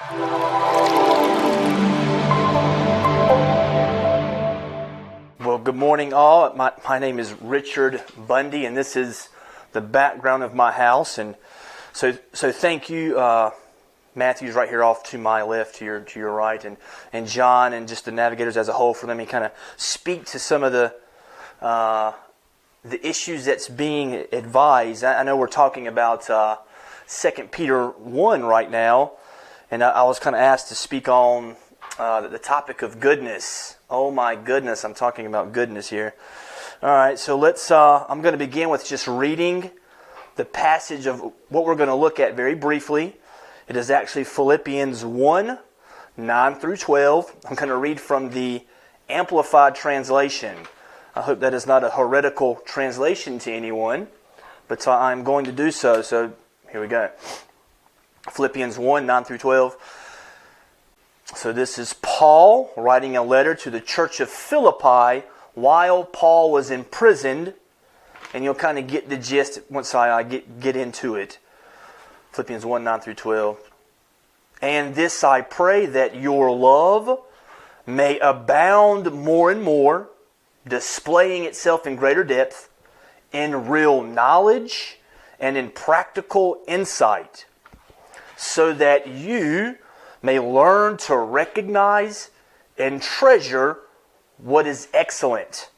Well, good morning all. My name is Richard Bundy, and this is the background of my house. And so thank you. Matthew's right here off to my left, to your right, and John and just the navigators as a whole for letting me kind of speak to some of the issues that's being advised. I know we're talking about 2 Peter 1 right now, and I was kind of asked to speak on the topic of goodness. Oh my goodness, I'm talking about goodness here. All right, so I'm going to begin with just reading the passage of what we're going to look at very briefly. It is actually Philippians 1, 9 through 12. I'm going to read from the Amplified Translation. I hope that is not a heretical translation to anyone, but I'm going to do so. So here we go. Philippians 1, 9 through 12. So this is Paul writing a letter to the church of Philippi while Paul was imprisoned. And you'll kind of get the gist once I get into it. Philippians 1, 9 through 12. And this I pray, that your love may abound more and more, displaying itself in greater depth, in real knowledge and in practical insight, so that you may learn to recognize and treasure what is excellent,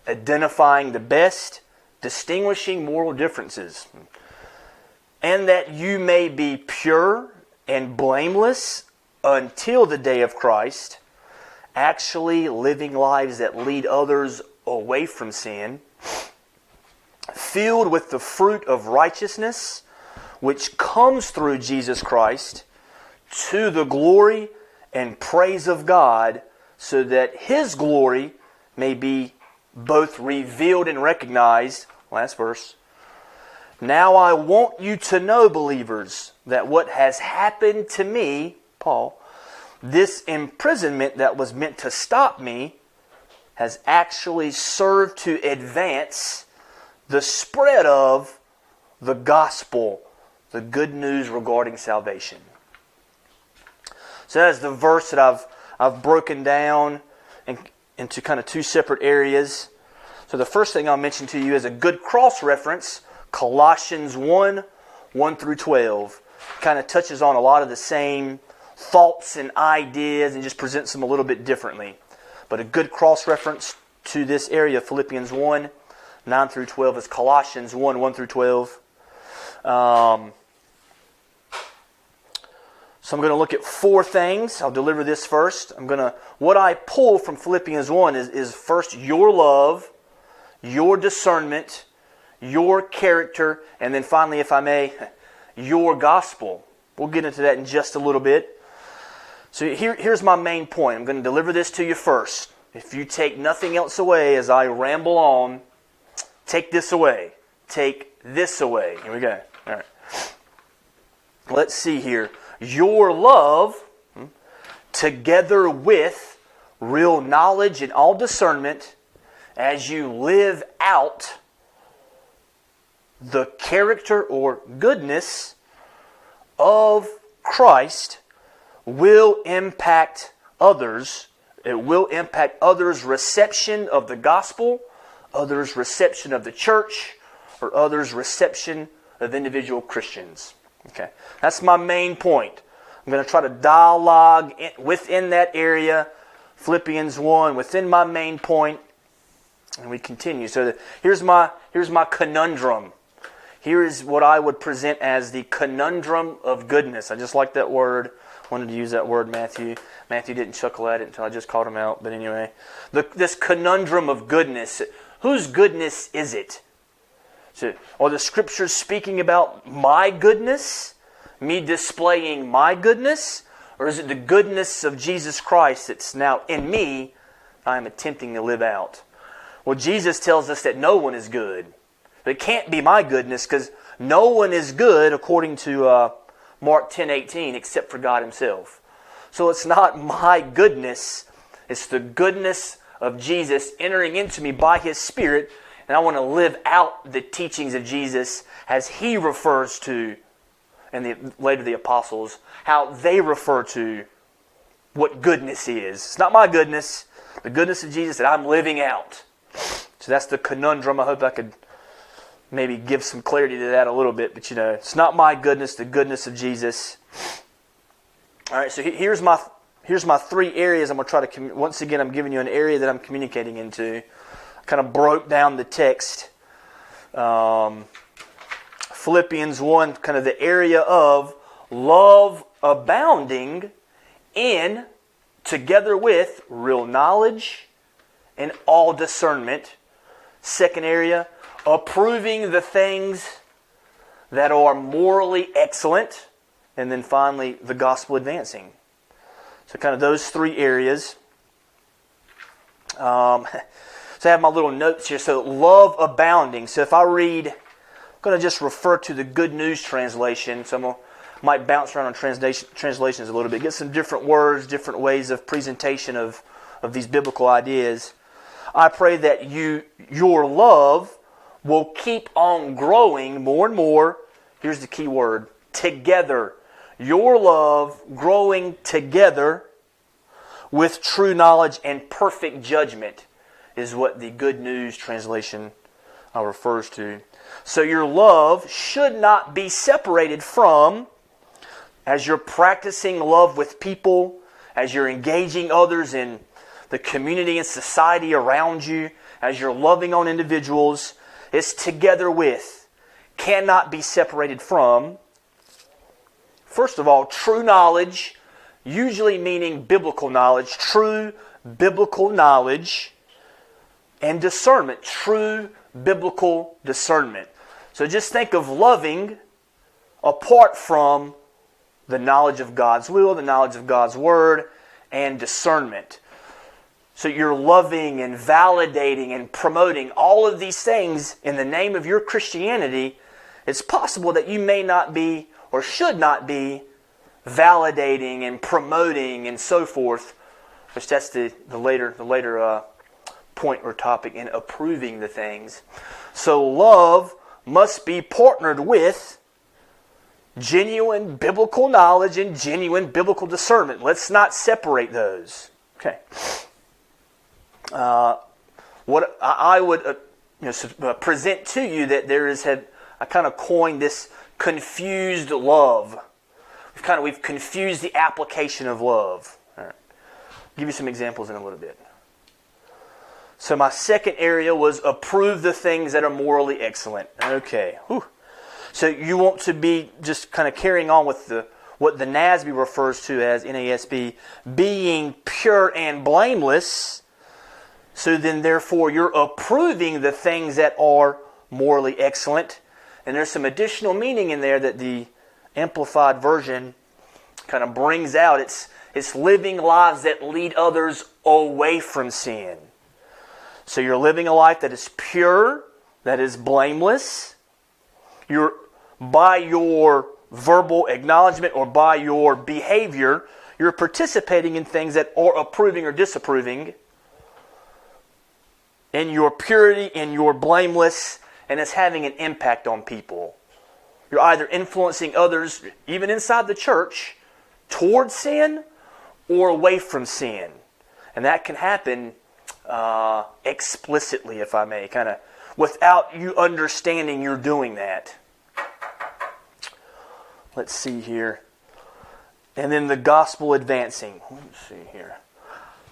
identifying the best, distinguishing moral differences, and that you may be pure and blameless until the day of Christ, actually living lives that lead others away from sin, filled with the fruit of righteousness, which comes through Jesus Christ, to the glory and praise of God, so that His glory may be both revealed and recognized. Last verse. Now I want you to know, believers, that what has happened to me, Paul, this imprisonment that was meant to stop me, has actually served to advance the spread of the gospel, the good news regarding salvation. So that's the verse that I've broken down into kind of two separate areas. So the first thing I'll mention to you is a good cross-reference, Colossians 1, 1 through 12. Kind of touches on a lot of the same thoughts and ideas and just presents them a little bit differently. But a good cross-reference to this area, Philippians 1, 9 through 12, is Colossians 1, 1 through 12. So I'm going to look at four things. I'll deliver this first. What I pull from Philippians 1 is first your love, your discernment, your character, and then finally, if I may, your gospel. We'll get into that in just a little bit. So here's my main point. I'm going to deliver this to you first. If you take nothing else away as I ramble on, take this away. Take this away. Here we go. All right. Let's see here. Your love, together with real knowledge and all discernment, as you live out the character or goodness of Christ, will impact others. It will impact others' reception of the gospel, others' reception of the church, or others' reception of individual Christians. Okay, that's my main point. I'm going to try to dialogue within that area, Philippians 1, within my main point, and we continue. So here's my conundrum. Here is what I would present as the conundrum of goodness. I just like that word. Wanted to use that word, Matthew. Matthew didn't chuckle at it until I just called him out. But anyway, this conundrum of goodness. Whose goodness is it? So, are the Scriptures speaking about my goodness? Me displaying my goodness? Or is it the goodness of Jesus Christ that's now in me I am attempting to live out? Well, Jesus tells us that no one is good. But it can't be my goodness because no one is good according to Mark 10:18 except for God Himself. So it's not my goodness. It's the goodness of Jesus entering into me by His Spirit. And I want to live out the teachings of Jesus as He refers to and later the apostles, how they refer to what goodness is. It's not my goodness, the goodness of Jesus that I'm living out. So that's the conundrum. I hope I could maybe give some clarity to that a little bit. But it's not my goodness, the goodness of Jesus. All right, so here's my 3 areas I'm going to try to... Once again, I'm giving you an area that I'm communicating into. I kind of broke down the text. Philippians 1, kind of the area of love abounding in, together with, real knowledge and all discernment. Second area, approving the things that are morally excellent. And then finally, the gospel advancing. So kind of those 3 areas. So I have my little notes here. So love abounding. So if I read, I'm going to just refer to the Good News translation. So might bounce around on translations a little bit. Get some different words, different ways of presentation of these biblical ideas. I pray that your love will keep on growing more and more. Here's the key word. Together. Your love growing together with true knowledge and perfect judgment is what the Good News translation refers to. So your love should not be separated from, as you're practicing love with people, as you're engaging others in the community and society around you, as you're loving on individuals, it's together with, cannot be separated from, first of all, true knowledge, usually meaning biblical knowledge, true biblical knowledge, and discernment, true biblical discernment. So just think of loving apart from the knowledge of God's will, the knowledge of God's Word, and discernment. So you're loving and validating and promoting all of these things in the name of your Christianity. It's possible that you may not be or should not be validating and promoting and so forth, which that's the later point or topic in approving the things. So love must be partnered with genuine biblical knowledge and genuine biblical discernment. Let's not separate those. Okay. What I would present to you that there is I kind of coined this confused love. We've confused the application of love. All right. I'll give you some examples in a little bit. So my second area was approve the things that are morally excellent. Okay. Whew. So you want to be just kind of carrying on with what the NASB refers to as NASB, being pure and blameless. So then therefore you're approving the things that are morally excellent. And there's some additional meaning in there that the Amplified Version kind of brings out. It's living lives that lead others away from sin. So you're living a life that is pure, that is blameless. By your verbal acknowledgement or by your behavior, you're participating in things that are approving or disapproving. In your purity, in your blameless, and it's having an impact on people. You're either influencing others, even inside the church, towards sin or away from sin. And that can happen explicitly, if I may, kind of without you understanding you're doing that. Let's see here. And then the gospel advancing. Let's see here.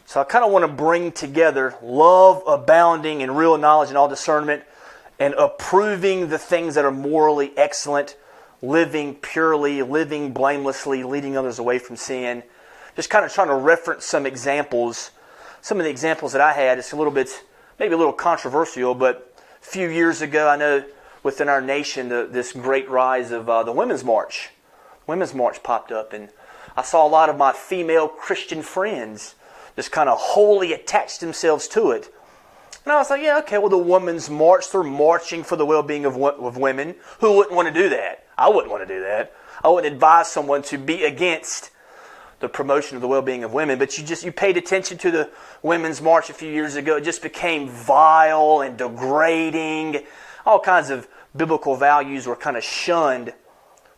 So I kind of want to bring together love abounding in real knowledge and all discernment, and approving the things that are morally excellent, living purely, living blamelessly, leading others away from sin. Just kind of trying to reference some examples. Some of the examples that I had, it's maybe a little controversial, but a few years ago, I know within our nation, this great rise of the Women's March. Women's March popped up, and I saw a lot of my female Christian friends just kind of wholly attach themselves to it. And I was like, yeah, okay, well, the Women's March, they're marching for the well-being of women. Who wouldn't want to do that? I wouldn't want to do that. I wouldn't advise someone to be against the promotion of the well-being of women. But you paid attention to the Women's March a few years ago. It just became vile and degrading. All kinds of biblical values were kind of shunned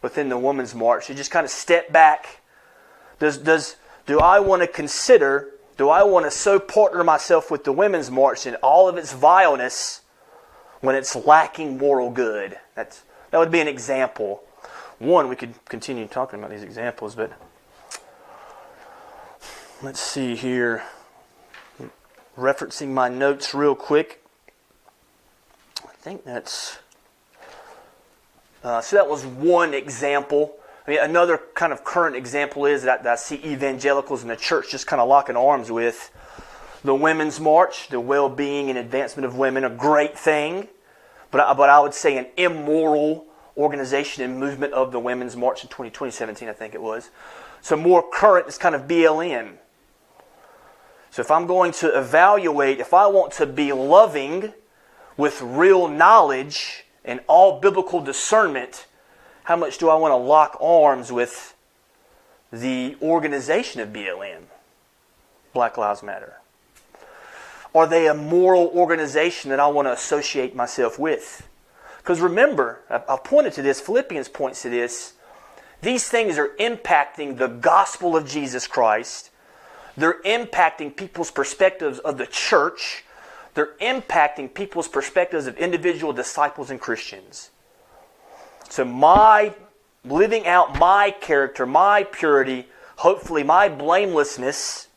within the Women's March. You just kind of step back. Do I want to consider, do I want to so partner myself with the Women's March in all of its vileness when it's lacking moral good? That would be an example. One, we could continue talking about these examples, but let's see here. Referencing my notes real quick. I think that's... so that was one example. I mean, another kind of current example is that I see evangelicals in the church just kind of locking arms with the Women's March, the well-being and advancement of women, a great thing. But I would say an immoral organization and movement of the Women's March in 2017, I think it was. So more current is kind of BLM. So if I'm going to evaluate, if I want to be loving with real knowledge and all biblical discernment, how much do I want to lock arms with the organization of BLM, Black Lives Matter? Are they a moral organization that I want to associate myself with? Because remember, I've pointed to this, Philippians points to this, these things are impacting the gospel of Jesus Christ. They're impacting people's perspectives of the church. They're impacting people's perspectives of individual disciples and Christians. So my living out my character, my purity, hopefully my blamelessness,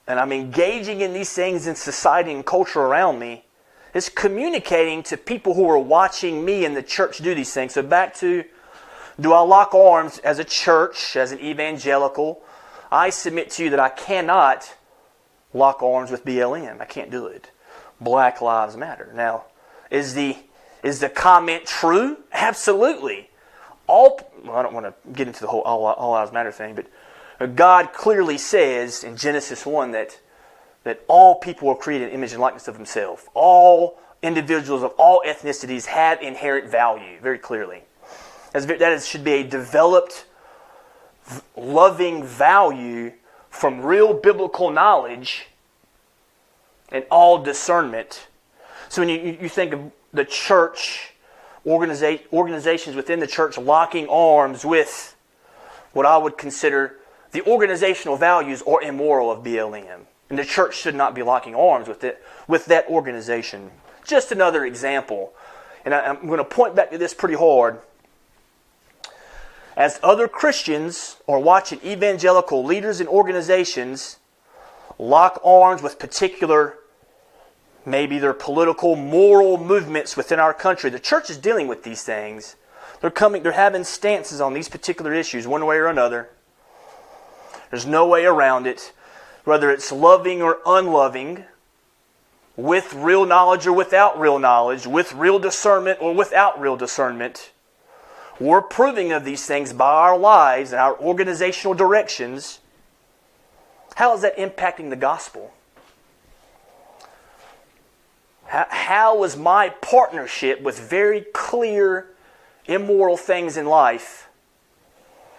and I'm engaging in these things in society and culture around me, is communicating to people who are watching me in the church do these things. So back to, do I lock arms as a church, as an evangelical? I submit to you that I cannot lock arms with BLM. I can't do it. Black Lives Matter. Now, is the comment true? Absolutely. I don't want to get into the whole all lives matter thing, but God clearly says in Genesis 1 that all people are created in the image and likeness of Himself. All individuals of all ethnicities have inherent value, very clearly. That should be a developed, loving value from real biblical knowledge and all discernment. So when you think of the church, organizations within the church locking arms with what I would consider the organizational values or immoral of BLM. And the church should not be locking arms with that organization. Just another example. And I'm going to point back to this pretty hard. As other Christians are watching evangelical leaders and organizations lock arms with particular, maybe they're political, moral movements within our country, the church is dealing with these things. They're having stances on these particular issues, one way or another. There's no way around it. Whether it's loving or unloving, with real knowledge or without real knowledge, with real discernment or without real discernment, we're proving of these things by our lives and our organizational directions. How is that impacting the gospel? How is my partnership with very clear immoral things in life,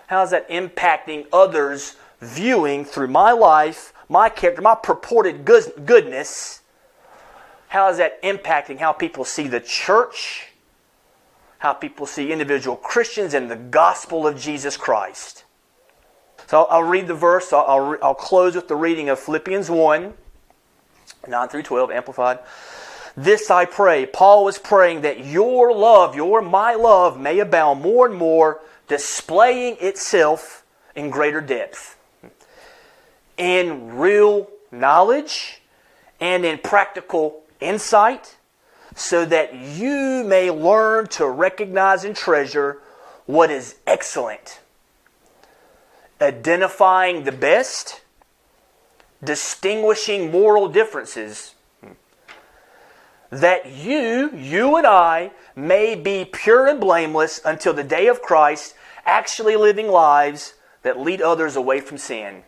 how is that impacting others viewing through my life, my character, my purported goodness? How is that impacting how people see the church, how people see individual Christians and the gospel of Jesus Christ? So I'll read the verse. I'll close with the reading of Philippians 1, 9 through 12, Amplified. This I pray. Paul was praying that your love, my love, may abound more and more, displaying itself in greater depth, in real knowledge and in practical insight, so that you may learn to recognize and treasure what is excellent, identifying the best, distinguishing moral differences, that you and I may be pure and blameless until the day of Christ, actually living lives that lead others away from sin,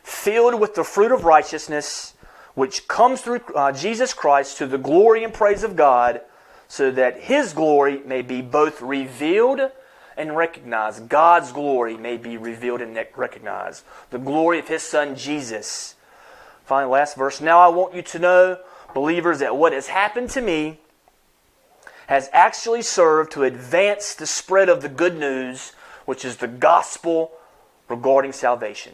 filled with the fruit of righteousness which comes through Jesus Christ to the glory and praise of God, so that His glory may be both revealed and recognized. God's glory may be revealed and recognized. The glory of His Son Jesus. Finally, last verse. Now I want you to know, believers, that what has happened to me has actually served to advance the spread of the good news, which is the gospel regarding salvation.